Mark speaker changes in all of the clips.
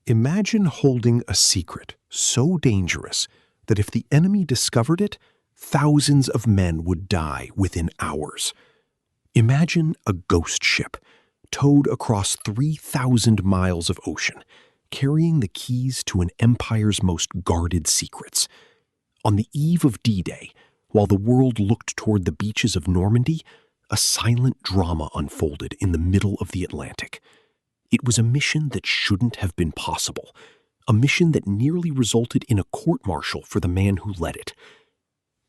Speaker 1: Imagine holding a secret so dangerous that if the enemy discovered it, thousands of men would die within hours. Imagine a ghost ship towed across 3,000 miles of ocean, carrying the keys to an empire's most guarded secrets. On the eve of D-Day, while the world looked toward the beaches of Normandy, a silent drama unfolded in the middle of the Atlantic. It was a mission that shouldn't have been possible, a mission that nearly resulted in a court-martial for the man who led it.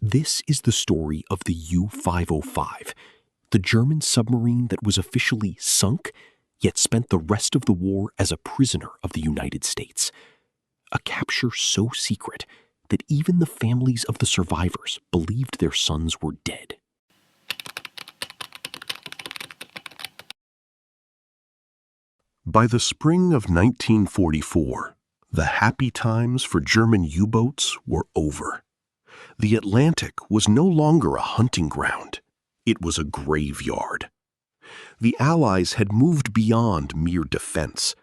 Speaker 1: This is the story of the U-505, the German submarine that was officially sunk, yet spent the rest of the war as a prisoner of the United States. A capture so secret that even the families of the survivors believed their sons were dead. By the spring of 1944, the happy times for German U-boats were over. The Atlantic was no longer a hunting ground. It was a graveyard. The Allies had moved beyond mere defense.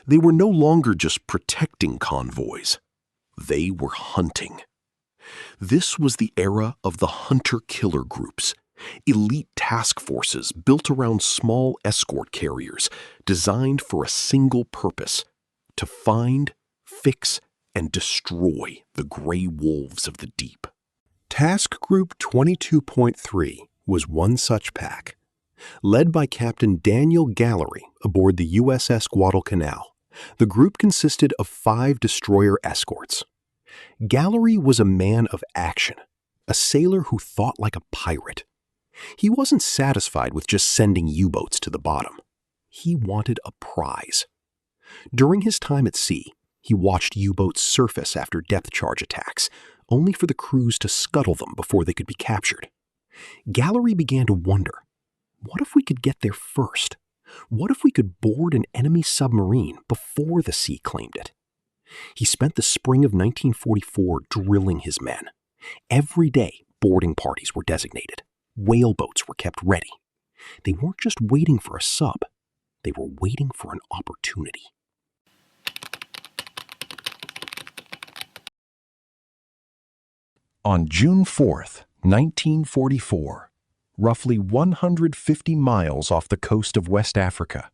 Speaker 1: They were no longer just protecting convoys. They were hunting. This was the era of the hunter-killer groups, elite task forces built around small escort carriers designed for a single purpose: to find, fix, and destroy the gray wolves of the deep. Task Group 22.3 was one such pack. Led by Captain Daniel Gallery aboard the USS Guadalcanal, the group consisted of 5 destroyer escorts. Gallery was a man of action, a sailor who thought like a pirate. He wasn't satisfied with just sending U-boats to the bottom. He wanted a prize. During his time at sea, he watched U-boats surface after depth charge attacks, only for the crews to scuttle them before they could be captured. Gallery began to wonder, what if we could get there first? What if we could board an enemy submarine before the sea claimed it? He spent the spring of 1944 drilling his men. Every day, boarding parties were designated. Whaleboats were kept ready. They weren't just waiting for a sub. They were waiting for an opportunity. On June 4th, 1944, roughly 150 miles off the coast of West Africa,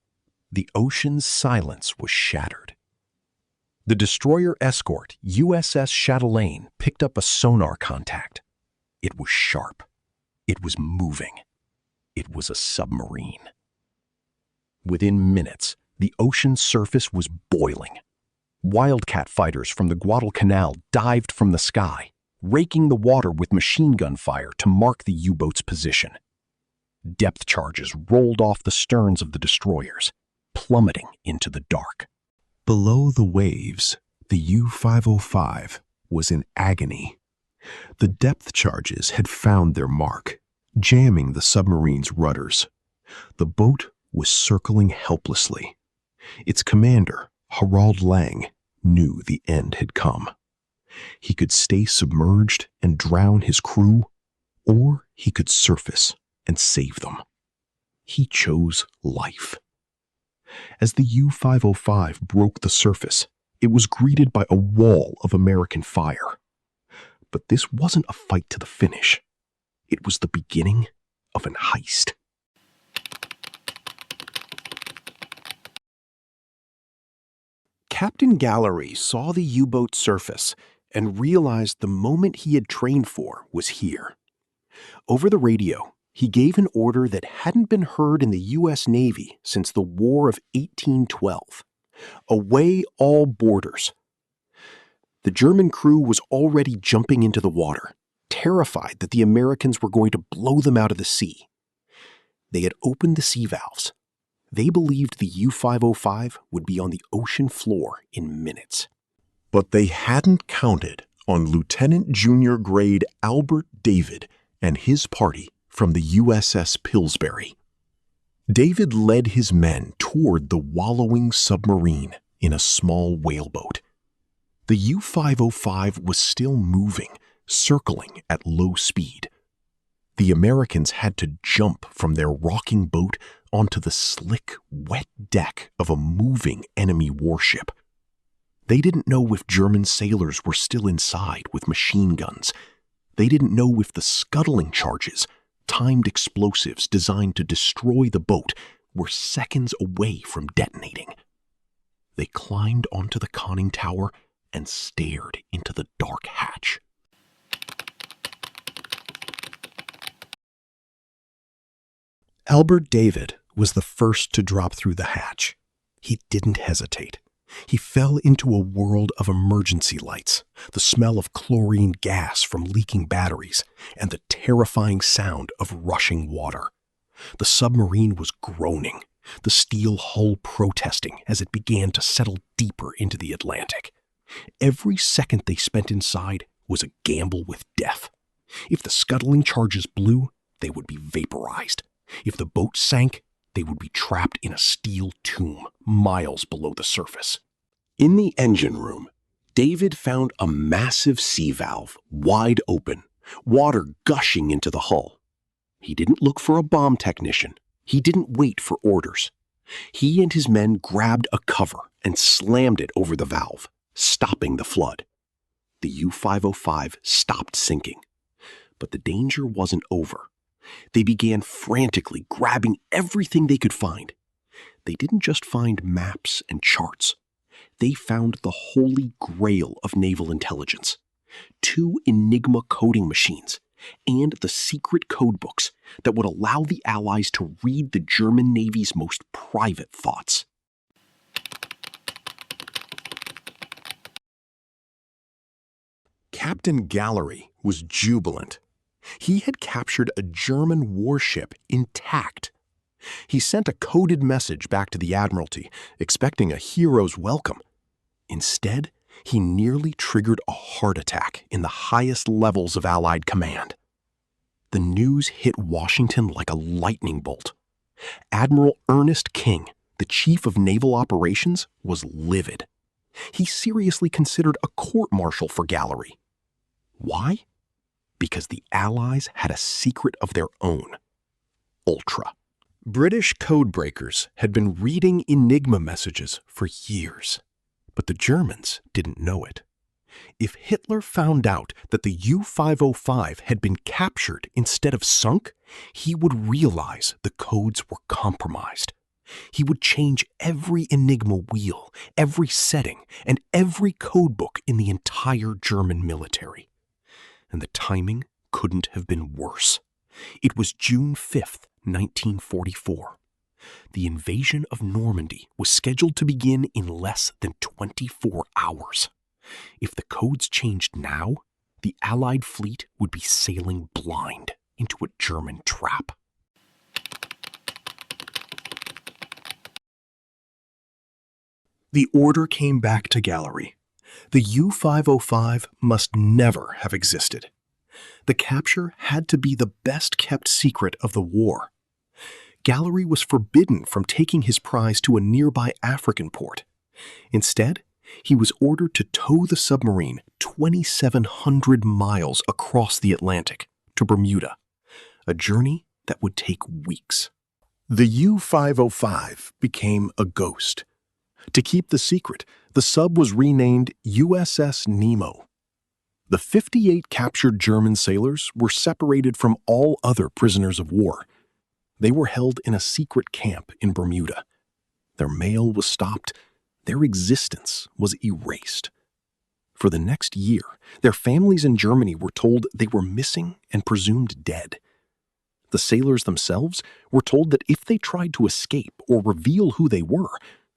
Speaker 1: the ocean's silence was shattered. The destroyer escort USS Chatelaine picked up a sonar contact. It was sharp. It was moving. It was a submarine. Within minutes, the ocean surface was boiling. Wildcat fighters from the Guadalcanal dived from the sky, raking the water with machine gun fire to mark the U-boat's position. Depth charges rolled off the sterns of the destroyers, plummeting into the dark. Below the waves, the U-505 was in agony. The depth charges had found their mark, jamming the submarine's rudders. The boat was circling helplessly. Its commander, Harald Lang, knew the end had come. He could stay submerged and drown his crew, or he could surface and save them. He chose life. As the U-505 broke the surface, it was greeted by a wall of American fire. But this wasn't a fight to the finish. It was the beginning of an heist. Captain Gallery saw the U-boat surface and realized the moment he had trained for was here. Over the radio, he gave an order that hadn't been heard in the U.S. Navy since the War of 1812. Away all boarders. The German crew was already jumping into the water, terrified that the Americans were going to blow them out of the sea. They had opened the sea valves. They believed the U-505 would be on the ocean floor in minutes. But they hadn't counted on Lieutenant Junior Grade Albert David and his party from the USS Pillsbury. David led his men toward the wallowing submarine in a small whaleboat. The U-505 was still moving, circling at low speed. The Americans had to jump from their rocking boat onto the slick, wet deck of a moving enemy warship. They didn't know if German sailors were still inside with machine guns. They didn't know if the scuttling charges, timed explosives designed to destroy the boat, were seconds away from detonating. They climbed onto the conning tower and stared into the dark hatch. Albert David was the first to drop through the hatch. He didn't hesitate. He fell into a world of emergency lights, the smell of chlorine gas from leaking batteries, and the terrifying sound of rushing water. The submarine was groaning, the steel hull protesting as it began to settle deeper into the Atlantic. Every second they spent inside was a gamble with death. If the scuttling charges blew, they would be vaporized. If the boat sank, they would be trapped in a steel tomb miles below the surface. In the engine room, David found a massive sea valve wide open, water gushing into the hull. He didn't look for a bomb technician. He didn't wait for orders. He and his men grabbed a cover and slammed it over the valve, stopping the flood. The U-505 stopped sinking. But the danger wasn't over. They began frantically grabbing everything they could find. They didn't just find maps and charts. They found the holy grail of naval intelligence: 2 Enigma coding machines and the secret codebooks that would allow the Allies to read the German Navy's most private thoughts. Captain Gallery was jubilant. He had captured a German warship intact. He sent a coded message back to the Admiralty, expecting a hero's welcome. Instead, he nearly triggered a heart attack in the highest levels of Allied command. The news hit Washington like a lightning bolt. Admiral Ernest King, the chief of naval operations, was livid. He seriously considered a court-martial for Gallery. Why? Because the Allies had a secret of their own: Ultra. British codebreakers had been reading Enigma messages for years, but the Germans didn't know it. If Hitler found out that the U-505 had been captured instead of sunk, he would realize the codes were compromised. He would change every Enigma wheel, every setting, and every codebook in the entire German military. And the timing couldn't have been worse. It was June 5th, 1944. The invasion of Normandy was scheduled to begin in less than 24 hours. If the codes changed now, the Allied fleet would be sailing blind into a German trap. The order came back to Gallery. The U-505 must never have existed. The capture had to be the best-kept secret of the war. Gallery was forbidden from taking his prize to a nearby African port. Instead, he was ordered to tow the submarine 2,700 miles across the Atlantic to Bermuda, a journey that would take weeks. The U-505 became a ghost. To keep the secret, the sub was renamed USS Nemo. The 58 captured German sailors were separated from all other prisoners of war. They were held in a secret camp in Bermuda. Their mail was stopped. Their existence was erased. For the next year, their families in Germany were told they were missing and presumed dead. The sailors themselves were told that if they tried to escape or reveal who they were,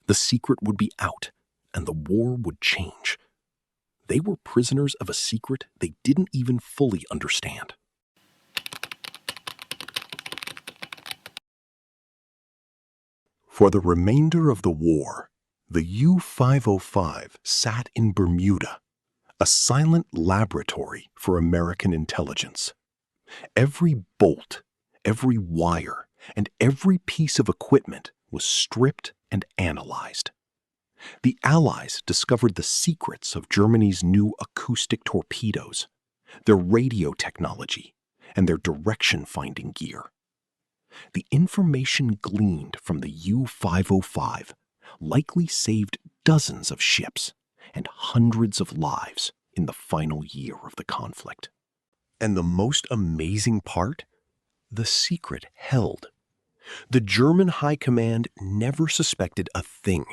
Speaker 1: the secret would be out and the war would change. They were prisoners of a secret they didn't even fully understand. For the remainder of the war, the U-505 sat in Bermuda, a silent laboratory for American intelligence. Every bolt, every wire, and every piece of equipment was stripped and analyzed. The Allies discovered the secrets of Germany's new acoustic torpedoes, their radio technology, and their direction-finding gear. The information gleaned from the U-505 likely saved dozens of ships and hundreds of lives in the final year of the conflict. And the most amazing part? The secret held. The German High Command never suspected a thing.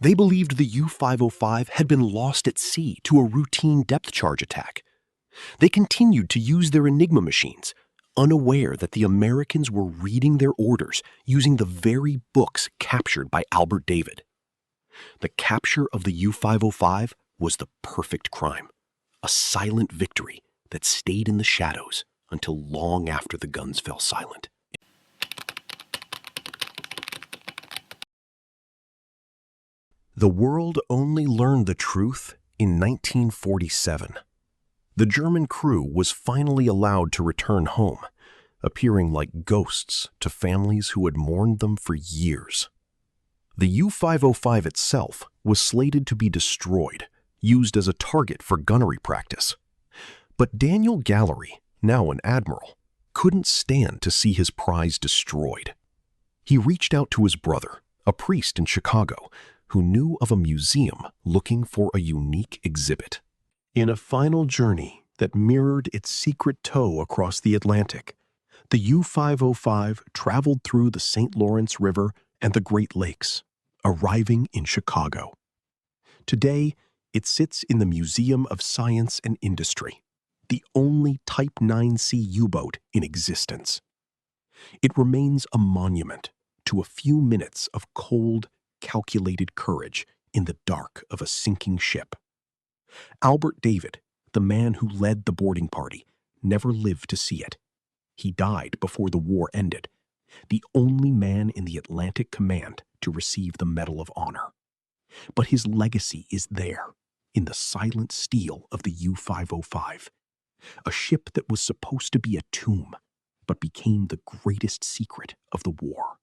Speaker 1: They believed the U-505 had been lost at sea to a routine depth charge attack. They continued to use their Enigma machines, unaware that the Americans were reading their orders using the very books captured by Albert David. The capture of the U-505 was the perfect crime, a silent victory that stayed in the shadows until long after the guns fell silent. The world only learned the truth in 1947. The German crew was finally allowed to return home, appearing like ghosts to families who had mourned them for years. The U-505 itself was slated to be destroyed, used as a target for gunnery practice. But Daniel Gallery, now an admiral, couldn't stand to see his prize destroyed. He reached out to his brother, a priest in Chicago, who knew of a museum looking for a unique exhibit. In a final journey that mirrored its secret tow across the Atlantic, the U-505 traveled through the St. Lawrence River and the Great Lakes, arriving in Chicago. Today, it sits in the Museum of Science and Industry, the only Type 9C U-boat in existence. It remains a monument to a few minutes of cold, calculated courage in the dark of a sinking ship. Albert David, the man who led the boarding party, never lived to see it. He died before the war ended, the only man in the Atlantic Command to receive the Medal of Honor. But his legacy is there, in the silent steel of the U-505, a ship that was supposed to be a tomb, but became the greatest secret of the war.